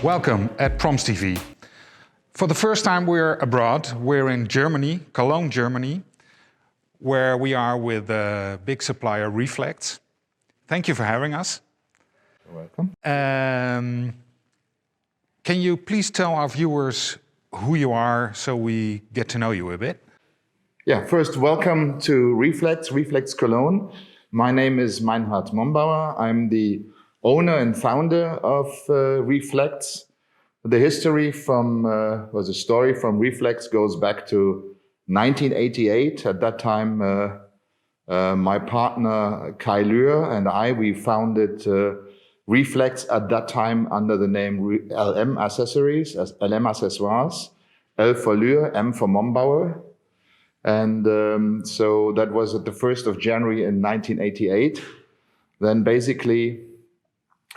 Welcome at PromZ TV. For the first time we're abroad. We're in Germany, Cologne, Germany, where we are with a big supplier, Reflects. Thank you for having us. You're welcome. Can you please tell our viewers who you are so we get to know you a bit? Yeah, first, welcome to Reflects Cologne. My name is Meinhard Mombauer. I'm the owner and founder of Reflects. The history from, the story from Reflects goes back to 1988. At that time, my partner Kai Lühr and we founded Reflects at that time under the name LM Accessories, as LM Accessoires, L for Lühr, M for Mombauer. And so that was at the 1st of January in 1988. Then basically,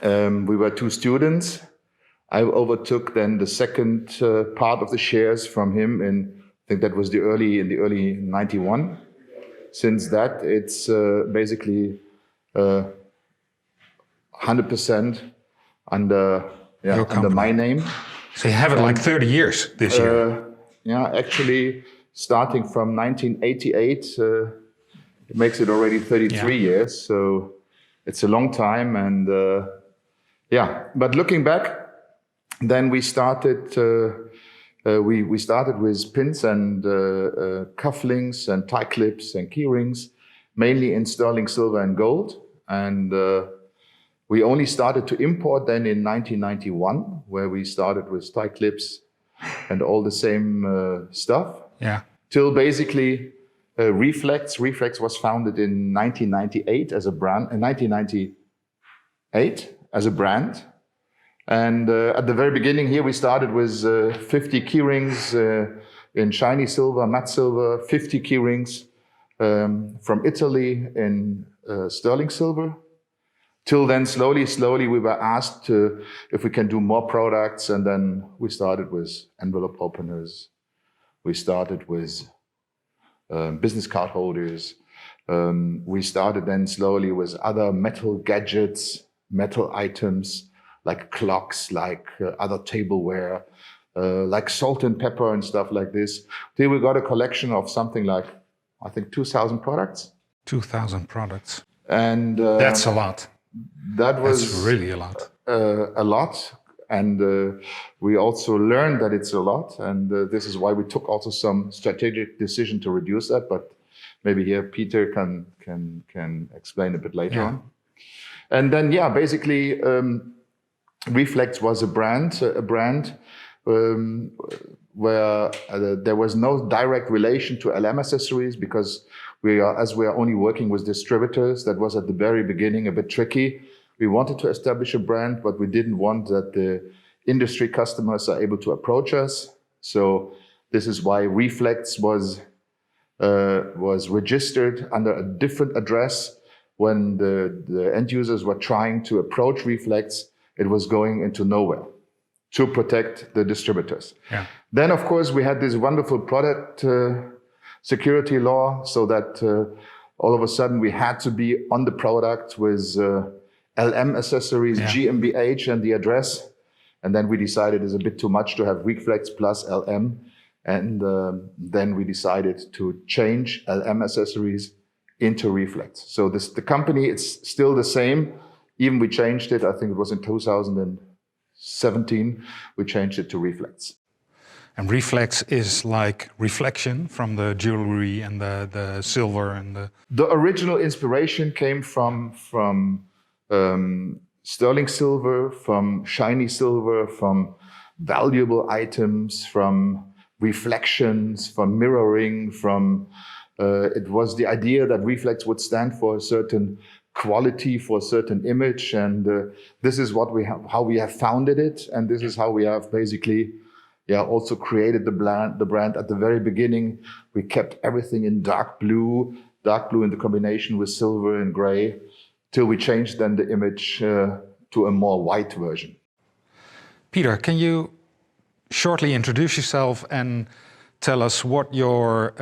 we were two students. I overtook then the second part of the shares from him in, I think that was in the early 91. Since that, it's basically 100% under my name. So you have it like 30 years this year. Yeah, actually, starting from 1988, it makes it already 33 years. So it's a long time, and but looking back, then we started. We started with pins and cufflinks and tie clips and key rings, mainly in sterling silver and gold. And we only started to import then in 1991, where we started with tie clips and all the same stuff. Yeah. Till basically Reflects. Reflects was founded in 1998 as a brand. In 1998 as a brand. And at the very beginning here, we started with 50 key rings in shiny silver, matte silver, 50 key rings from Italy in sterling silver. Till then, slowly, we were asked if we can do more products. And then we started with envelope openers. We started with business card holders. We started then slowly with other metal gadgets, metal items, like clocks, like other tableware, like salt and pepper and stuff like this. Till we got a collection of something like, I think, 2,000 products. 2,000 products. And that's a lot. That's really a lot. A lot. And we also learned that it's a lot. And this is why we took also some strategic decision to reduce that. But maybe here Peter can explain a bit later on. And then, basically, Reflects was a brand where there was no direct relation to LM Accessories, because we are only working with distributors. That was at the very beginning a bit tricky. We wanted to establish a brand, but we didn't want that the industry customers are able to approach us. So this is why Reflects was registered under a different address. When the end users were trying to approach Reflects, it was going into nowhere to protect the distributors. Yeah. Then, of course, we had this wonderful product security law, so that all of a sudden we had to be on the product with LM Accessories, GmbH, and the address. And then we decided it's a bit too much to have Reflects plus LM. And then we decided to change LM Accessories into Reflects. So the company, it's still the same. Even we changed it, I think it was in 2017, we changed it to Reflects. And Reflects is like reflection from the jewelry and the silver and the... The original inspiration came from sterling silver, from shiny silver, from valuable items, from reflections, from mirroring, from... it was the idea that Reflects would stand for a certain quality, for a certain image, and this is what how we have founded it, and this is how we have basically also created the brand. At the very beginning, we kept everything in dark blue in the combination with silver and gray, till we changed then the image to a more white version. Peter, can you shortly introduce yourself and tell us what your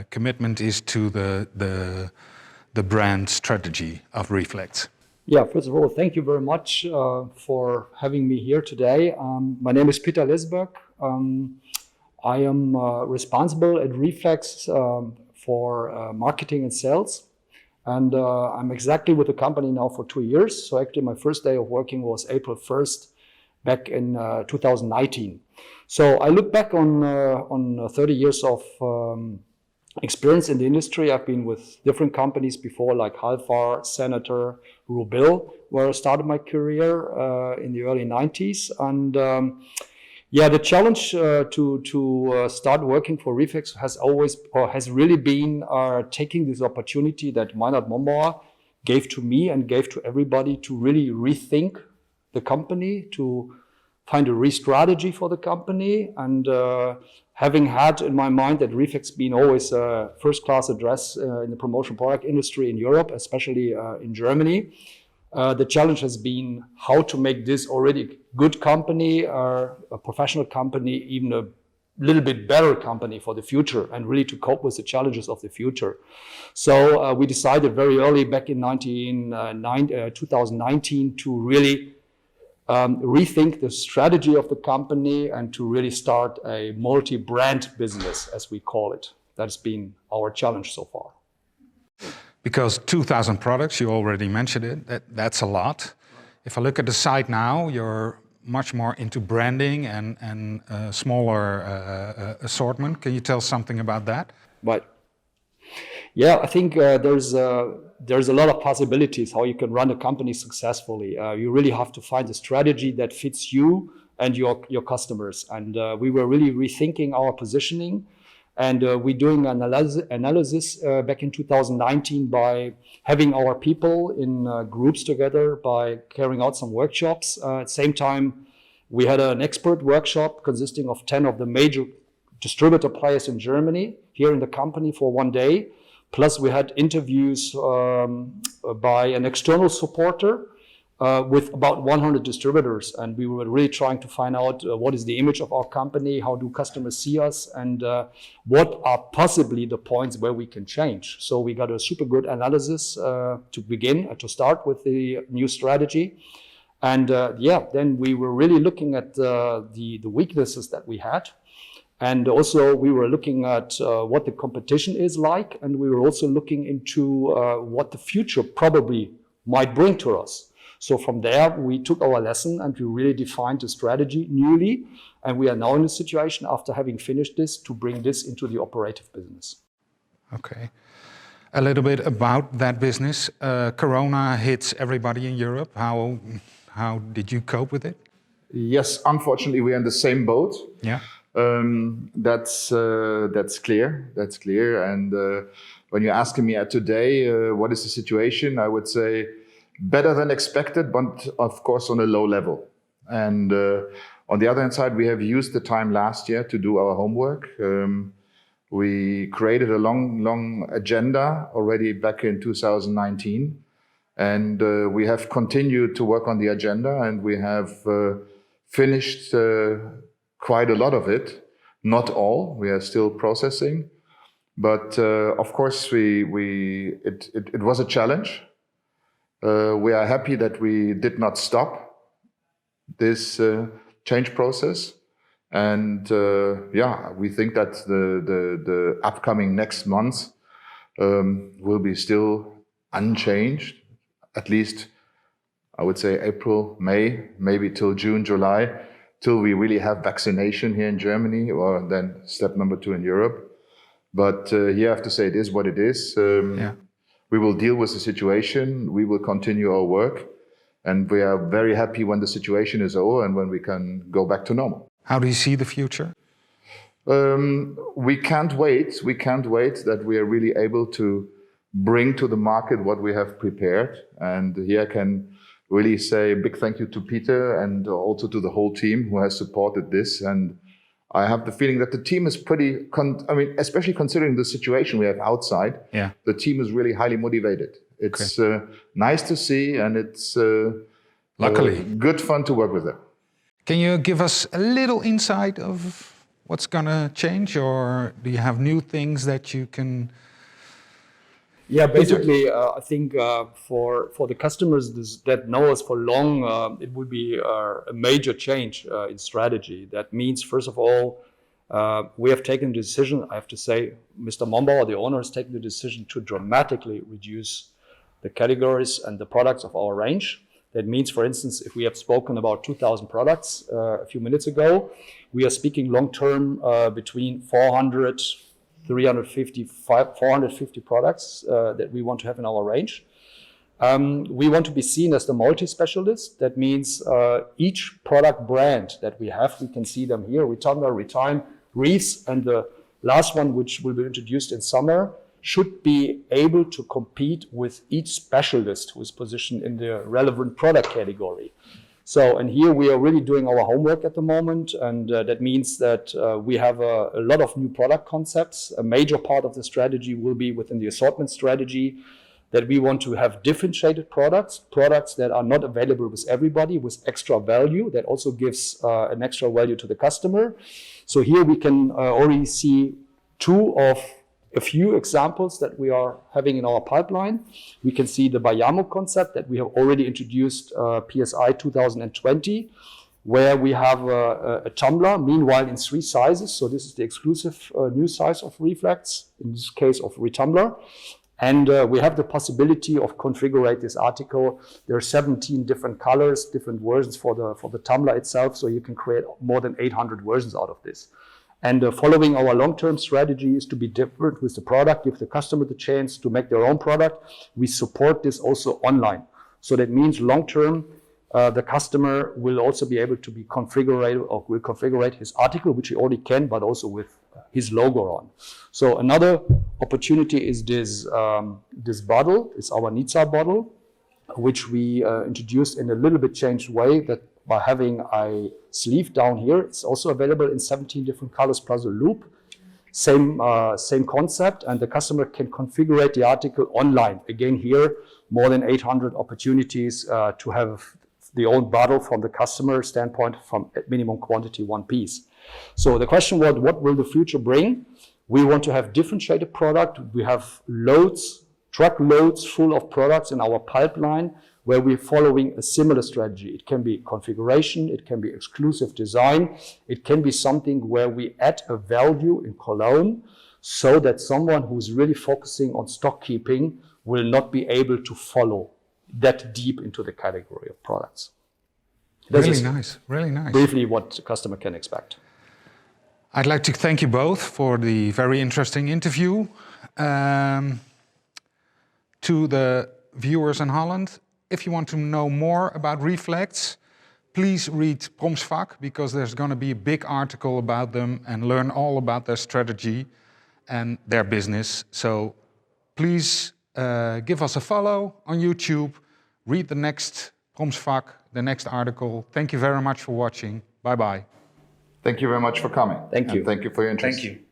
commitment is to the brand strategy of Reflects? Yeah, first of all, thank you very much for having me here today. My name is Peter Leseberg. I am responsible at Reflects for marketing and sales. And I'm exactly with the company now for 2 years. So actually my first day of working was April 1st back in 2019. So I look back on 30 years of experience in the industry. I've been with different companies before, like Halfar, Senator, Rubil, where I started my career in the early 90s. And the challenge to start working for Reflects has really been taking this opportunity that Meinhard Mombauer gave to me and gave to everybody to really rethink the company, to find a re-strategy for the company, and having had in my mind that Reflects been always a first-class address in the promotional product industry in Europe, especially in Germany. The challenge has been how to make this already good company, a professional company, even a little bit better company for the future, and really to cope with the challenges of the future. So we decided very early back in 2019 to really rethink the strategy of the company and to really start a multi-brand business, as we call it. That's been our challenge so far. Because 2,000 products, you already mentioned it, that's a lot. If I look at the site now, you're much more into branding and a smaller assortment. Can you tell something about that? Right. Yeah, I think there's a lot of possibilities how you can run a company successfully. You really have to find a strategy that fits you and your customers. And we were really rethinking our positioning. And we're doing an analysis back in 2019 by having our people in groups together, by carrying out some workshops. At the same time, we had an expert workshop consisting of 10 of the major distributor players in Germany here in the company for 1 day. Plus we had interviews by an external supporter with about 100 distributors. And we were really trying to find out what is the image of our company, how do customers see us, and what are possibly the points where we can change. So we got a super good analysis to start with the new strategy. And then we were really looking at the weaknesses that we had. And also we were looking at what the competition is like. And we were also looking into what the future probably might bring to us. So from there, we took our lesson and we really defined the strategy newly. And we are now in a situation, after having finished this, to bring this into the operative business. Okay. A little bit about that business. Corona hits everybody in Europe. How did you cope with it? Yes, unfortunately, we're in the same boat. Yeah. That's clear. That's clear. And when you're asking me today, what is the situation, I would say better than expected, but of course on a low level. And on the other hand side, we have used the time last year to do our homework. We created a long agenda already back in 2019. And we have continued to work on the agenda, and we have finished quite a lot of it. Not all, we are still processing. But of course, it was a challenge. We are happy that we did not stop this change process. And we think that the upcoming next months will be still unchanged. At least, I would say April, May, maybe till June, July, till we really have vaccination here in Germany, or then step number 2 in Europe. But here I have to say it is what it is. We will deal with the situation. We will continue our work. And we are very happy when the situation is over and when we can go back to normal. How do you see the future? We can't wait. We can't wait that we are really able to bring to the market what we have prepared. And here I can really say a big thank you to Peter and also to the whole team who has supported this. And I have the feeling that the team is pretty, especially considering the situation we have outside, the team is really highly motivated. It's nice to see, and it's luckily good fun to work with them. Can you give us a little insight of what's going to change, or do you have new things that you can Yeah, basically, I think for the customers that know us for long, it would be a major change in strategy. That means, first of all, we have taken the decision, I have to say, Mr. Mombauer, the owner, has taken the decision to dramatically reduce the categories and the products of our range. That means, for instance, if we have spoken about 2,000 products a few minutes ago, we are speaking long-term between 400, 350, 450 products that we want to have in our range. We want to be seen as the multi-specialist. That means each product brand that we have, we can see them here, Retumbler, Retime, Reefs, and the last one, which will be introduced in summer, should be able to compete with each specialist who is positioned in the relevant product category. So, and here we are really doing our homework at the moment, and that means that we have a lot of new product concepts. A major part of the strategy will be within the assortment strategy, that we want to have differentiated products that are not available with everybody, with extra value, that also gives an extra value to the customer. So here we can already see two of a few examples that we are having in our pipeline. We can see the Bayamo concept that we have already introduced PSI 2020, where we have a tumbler, meanwhile in 3 sizes. So this is the exclusive new size of Reflects, in this case of Retumbler. And we have the possibility of configure this article. There are 17 different colors, different versions for the tumbler itself, so you can create more than 800 versions out of this. And following our long-term strategy is to be different with the product, give the customer the chance to make their own product. We support this also online. So that means long-term, the customer will also be able to be configured or will configure his article, which he already can, but also with his logo on. So another opportunity is this bottle. It's our Nizza bottle, which we introduced in a little bit changed way, that by having a sleeve down here, it's also available in 17 different colors plus a loop. Same concept, and the customer can configure the article online. Again, here, more than 800 opportunities to have the own bottle from the customer standpoint, from minimum quantity 1 piece. So the question was, what will the future bring? We want to have differentiated product. We have loads, truckloads full of products in our pipeline where we're following a similar strategy. It can be configuration, it can be exclusive design, it can be something where we add a value in Cologne so that someone who's really focusing on stock keeping will not be able to follow that deep into the category of products. Really nice, really nice. Briefly what the customer can expect. I'd like to thank you both for the very interesting interview. To the viewers in Holland, if you want to know more about Reflects, please read PromZ, because there's going to be a big article about them and learn all about their strategy and their business. So please give us a follow on YouTube, read the next PromZ, the next article. Thank you very much for watching. Bye-bye. Thank you very much for coming. Thank you. And thank you for your interest. Thank you.